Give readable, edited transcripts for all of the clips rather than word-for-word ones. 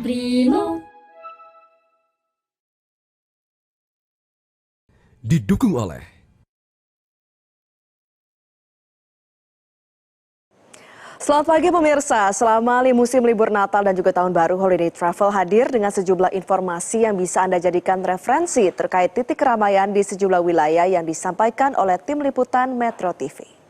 Primo. Didukung oleh Selamat pagi pemirsa, selama musim libur Natal dan juga Tahun Baru, Holiday Travel hadir dengan sejumlah informasi yang bisa Anda jadikan referensi terkait titik keramaian di sejumlah wilayah yang disampaikan oleh tim liputan Metro TV.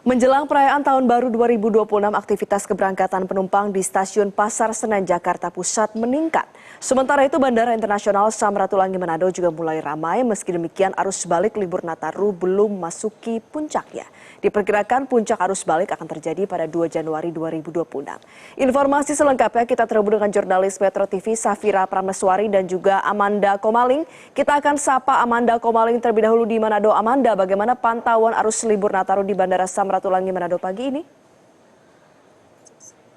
Menjelang perayaan Tahun Baru 2026, aktivitas keberangkatan penumpang di Stasiun Pasar Senen, Jakarta Pusat meningkat. Sementara itu, Bandara Internasional Samratulangi Manado juga mulai ramai, meski demikian arus balik libur Nataru belum masuki puncaknya. Diperkirakan puncak arus balik akan terjadi pada 2 Januari 2026. Informasi selengkapnya kita terhubung dengan jurnalis Metro TV Safira Prameswari dan juga Amanda Komaling. Kita akan sapa Amanda Komaling terlebih dahulu di Manado. Amanda, bagaimana pantauan arus libur Nataru di Bandara Samratulangi Manado pagi ini?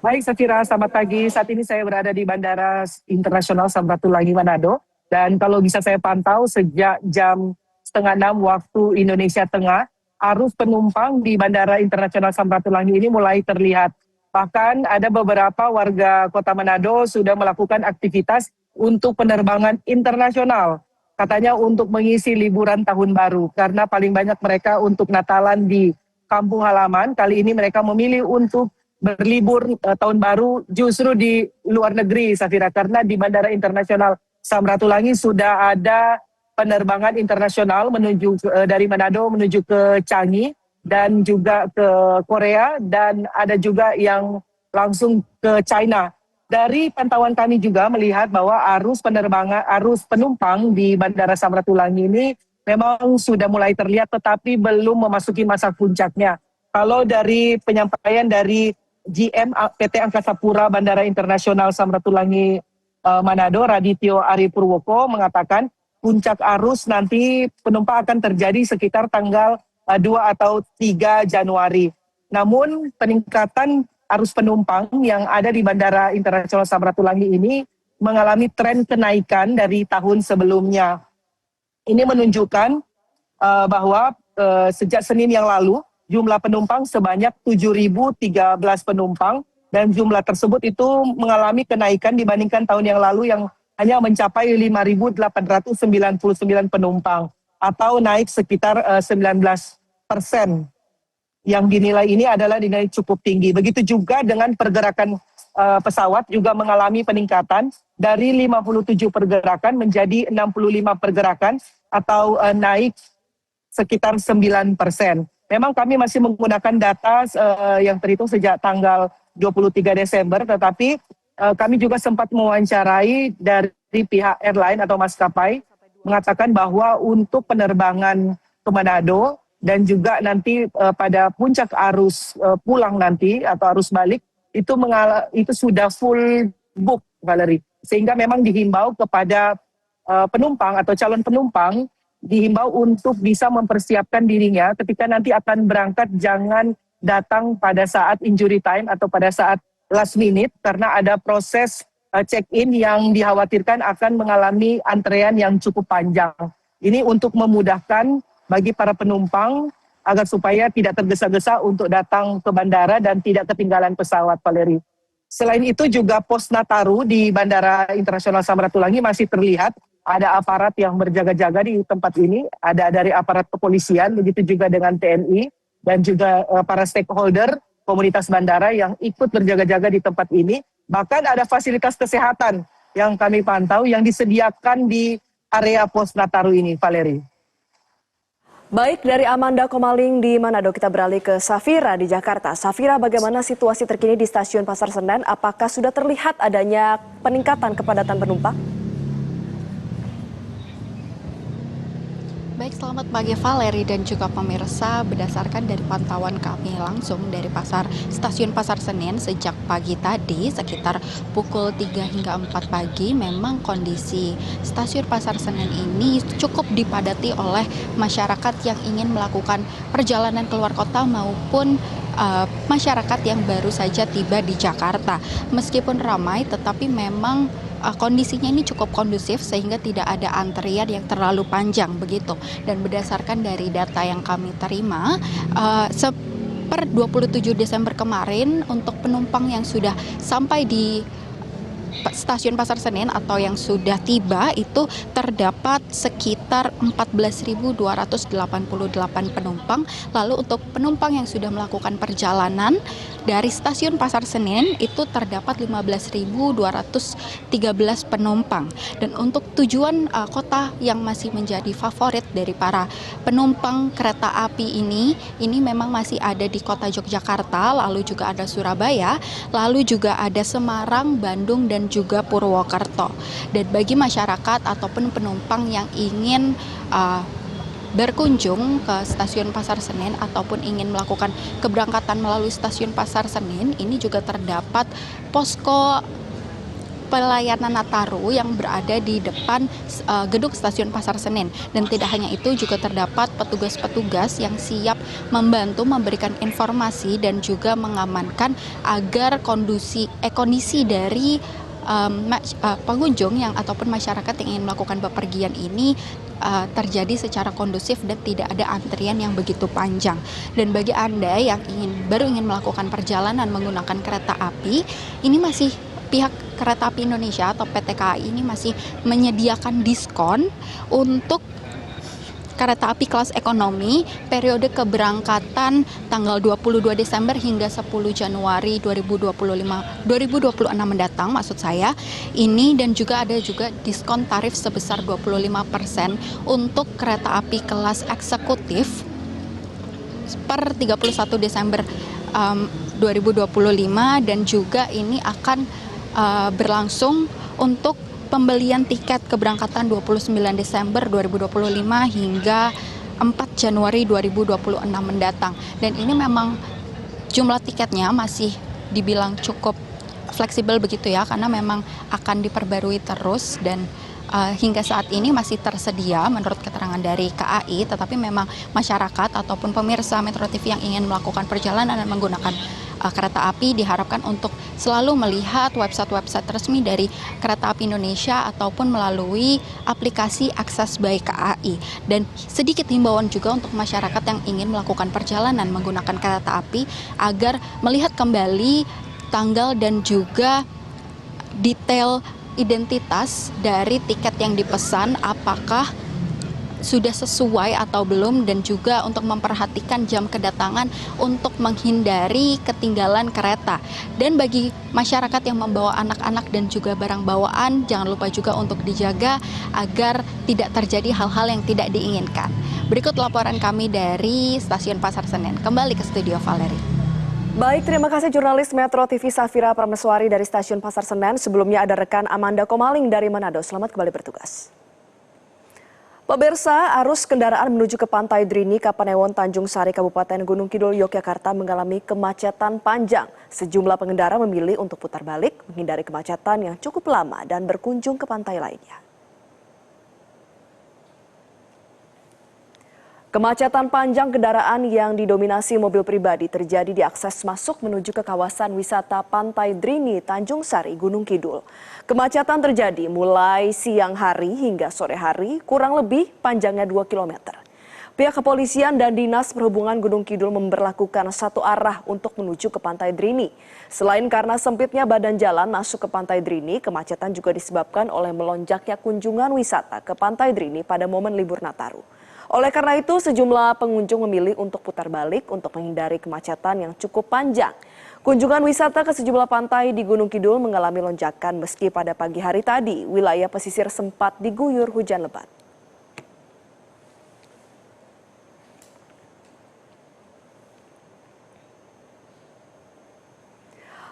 Baik Safira, selamat pagi. Saat ini saya berada di Bandara Internasional Samratulangi Manado. Dan kalau bisa saya pantau sejak jam 5:30 waktu Indonesia Tengah, arus penumpang di Bandara Internasional Samratulangi ini mulai terlihat. Bahkan ada beberapa warga kota Manado sudah melakukan aktivitas untuk penerbangan internasional. Katanya untuk mengisi liburan tahun baru. Karena paling banyak mereka untuk Natalan di kampung halaman. Kali ini mereka memilih untuk berlibur tahun baru justru di luar negeri, Safira, karena di Bandara Internasional Samratulangi sudah ada penerbangan internasional menuju dari Manado menuju ke Changi dan juga ke Korea, dan ada juga yang langsung ke China. Dari pantauan kami juga melihat bahwa arus penumpang di Bandara Samratulangi ini memang sudah mulai terlihat tetapi belum memasuki masa puncaknya. Kalau dari penyampaian dari GM PT Angkasa Pura Bandara Internasional Samratulangi Manado, Radityo Ari Purwoko, mengatakan puncak arus nanti penumpang akan terjadi sekitar tanggal 2 atau 3 Januari. Namun peningkatan arus penumpang yang ada di Bandara Internasional Samratulangi ini mengalami tren kenaikan dari tahun sebelumnya. Ini menunjukkan bahwa sejak Senin yang lalu, jumlah penumpang sebanyak 7.013 penumpang, dan jumlah tersebut itu mengalami kenaikan dibandingkan tahun yang lalu yang hanya mencapai 5.899 penumpang atau naik sekitar 19%. Yang dinilai ini adalah dinilai cukup tinggi. Begitu juga dengan pergerakan pesawat juga mengalami peningkatan dari 57 pergerakan menjadi 65 pergerakan atau naik sekitar 9%. Memang kami masih menggunakan data yang terhitung sejak tanggal 23 Desember, tetapi kami juga sempat mewawancarai dari pihak airline atau maskapai mengatakan bahwa untuk penerbangan ke Manado dan juga nanti pada puncak arus pulang nanti atau arus balik itu sudah full book, Valerie. Sehingga memang dihimbau kepada penumpang atau calon penumpang dihimbau untuk bisa mempersiapkan dirinya ketika nanti akan berangkat, jangan datang pada saat injury time atau pada saat last minute, karena ada proses check-in yang dikhawatirkan akan mengalami antrean yang cukup panjang. Ini untuk memudahkan bagi para penumpang agar supaya tidak tergesa-gesa untuk datang ke bandara dan tidak ketinggalan pesawat, Valeri. Selain itu juga pos Nataru di Bandara Internasional Samratulangi masih terlihat. Ada aparat yang berjaga-jaga di tempat ini, ada dari aparat kepolisian, begitu juga dengan TNI, dan juga para stakeholder komunitas bandara yang ikut berjaga-jaga di tempat ini. Bahkan ada fasilitas kesehatan yang kami pantau yang disediakan di area pos Nataru ini, Valeri. Baik, dari Amanda Komaling di Manado kita beralih ke Safira di Jakarta. Safira, bagaimana situasi terkini di Stasiun Pasar Senen? Apakah sudah terlihat adanya peningkatan kepadatan penumpang? Baik, selamat pagi Valeri dan juga pemirsa. Berdasarkan dari pantauan kami langsung dari Stasiun Pasar Senen sejak pagi tadi sekitar pukul 3 hingga 4 pagi, memang kondisi Stasiun Pasar Senen ini cukup dipadati oleh masyarakat yang ingin melakukan perjalanan keluar kota maupun masyarakat yang baru saja tiba di Jakarta. Meskipun ramai, tetapi memang kondisinya ini cukup kondusif sehingga tidak ada antrian yang terlalu panjang begitu. Dan berdasarkan dari data yang kami terima, per 27 Desember kemarin untuk penumpang yang sudah sampai di stasiun Pasar Senen atau yang sudah tiba itu terdapat sekitar 14.288 penumpang. Lalu untuk penumpang yang sudah melakukan perjalanan dari stasiun Pasar Senen itu terdapat 15.213 penumpang. Dan untuk tujuan kota yang masih menjadi favorit dari para penumpang kereta api ini memang masih ada di kota Yogyakarta, lalu juga ada Surabaya, lalu juga ada Semarang, Bandung, dan juga Purwokerto. Dan bagi masyarakat ataupun penumpang yang ingin berkunjung ke stasiun Pasar Senen ataupun ingin melakukan keberangkatan melalui stasiun Pasar Senen, ini juga terdapat posko pelayanan Nataru yang berada di depan gedung stasiun Pasar Senen. Dan tidak hanya itu, juga terdapat petugas-petugas yang siap membantu memberikan informasi dan juga mengamankan agar kondisi dari pengunjung yang ataupun masyarakat yang ingin melakukan bepergian ini terjadi secara kondusif dan tidak ada antrian yang begitu panjang. Dan bagi Anda yang baru ingin melakukan perjalanan menggunakan kereta api, ini masih pihak Kereta Api Indonesia atau PT KAI ini masih menyediakan diskon untuk kereta api kelas ekonomi periode keberangkatan tanggal 22 Desember hingga 10 Januari 2026 mendatang maksud saya ini. Dan juga ada diskon tarif sebesar 25% untuk kereta api kelas eksekutif per 31 Desember 2025 dan juga ini akan berlangsung untuk pembelian tiket keberangkatan 29 Desember 2025 hingga 4 Januari 2026 mendatang. Dan ini memang jumlah tiketnya masih dibilang cukup fleksibel begitu ya, karena memang akan diperbarui terus dan hingga saat ini masih tersedia menurut keterangan dari KAI, tetapi memang masyarakat ataupun pemirsa Metro TV yang ingin melakukan perjalanan dan menggunakan kereta api diharapkan untuk selalu melihat website resmi dari Kereta Api Indonesia ataupun melalui aplikasi Akses by KAI. Dan sedikit himbauan juga untuk masyarakat yang ingin melakukan perjalanan menggunakan kereta api agar melihat kembali tanggal dan juga detail identitas dari tiket yang dipesan apakah sudah sesuai atau belum, dan juga untuk memperhatikan jam kedatangan untuk menghindari ketinggalan kereta. Dan bagi masyarakat yang membawa anak-anak dan juga barang bawaan, jangan lupa juga untuk dijaga agar tidak terjadi hal-hal yang tidak diinginkan. Berikut laporan kami dari Stasiun Pasar Senen. Kembali ke studio Valeri. Baik, terima kasih jurnalis Metro TV Safira Prameswari dari Stasiun Pasar Senen. Sebelumnya ada rekan Amanda Komaling dari Manado. Selamat kembali bertugas. Pemirsa, arus kendaraan menuju ke Pantai Drini, Kapanewon, Tanjung Sari, Kabupaten Gunung Kidul, Yogyakarta mengalami kemacetan panjang. Sejumlah pengendara memilih untuk putar balik, menghindari kemacetan yang cukup lama dan berkunjung ke pantai lainnya. Kemacetan panjang kendaraan yang didominasi mobil pribadi terjadi di akses masuk menuju ke kawasan wisata Pantai Drini, Tanjung Sari, Gunung Kidul. Kemacetan terjadi mulai siang hari hingga sore hari, kurang lebih panjangnya 2 km. Pihak kepolisian dan Dinas Perhubungan Gunung Kidul memberlakukan satu arah untuk menuju ke Pantai Drini. Selain karena sempitnya badan jalan masuk ke Pantai Drini, kemacetan juga disebabkan oleh melonjaknya kunjungan wisata ke Pantai Drini pada momen libur Nataru. Oleh karena itu, sejumlah pengunjung memilih untuk putar balik untuk menghindari kemacetan yang cukup panjang. Kunjungan wisata ke sejumlah pantai di Gunung Kidul mengalami lonjakan meski pada pagi hari tadi wilayah pesisir sempat diguyur hujan lebat.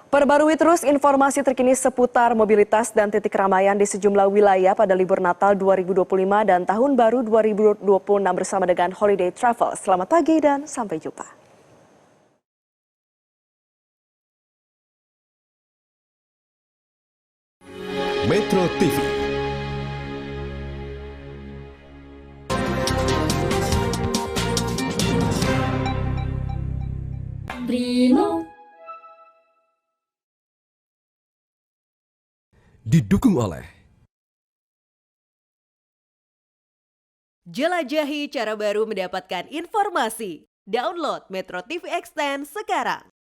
Perbarui terus informasi terkini seputar mobilitas dan titik keramaian di sejumlah wilayah pada libur Natal 2025 dan Tahun Baru 2026 bersama dengan Holiday Travel. Selamat pagi dan sampai jumpa. Metro TV. Primo. Didukung oleh Jelajahi cara baru mendapatkan informasi. Download Metro TV Extend sekarang.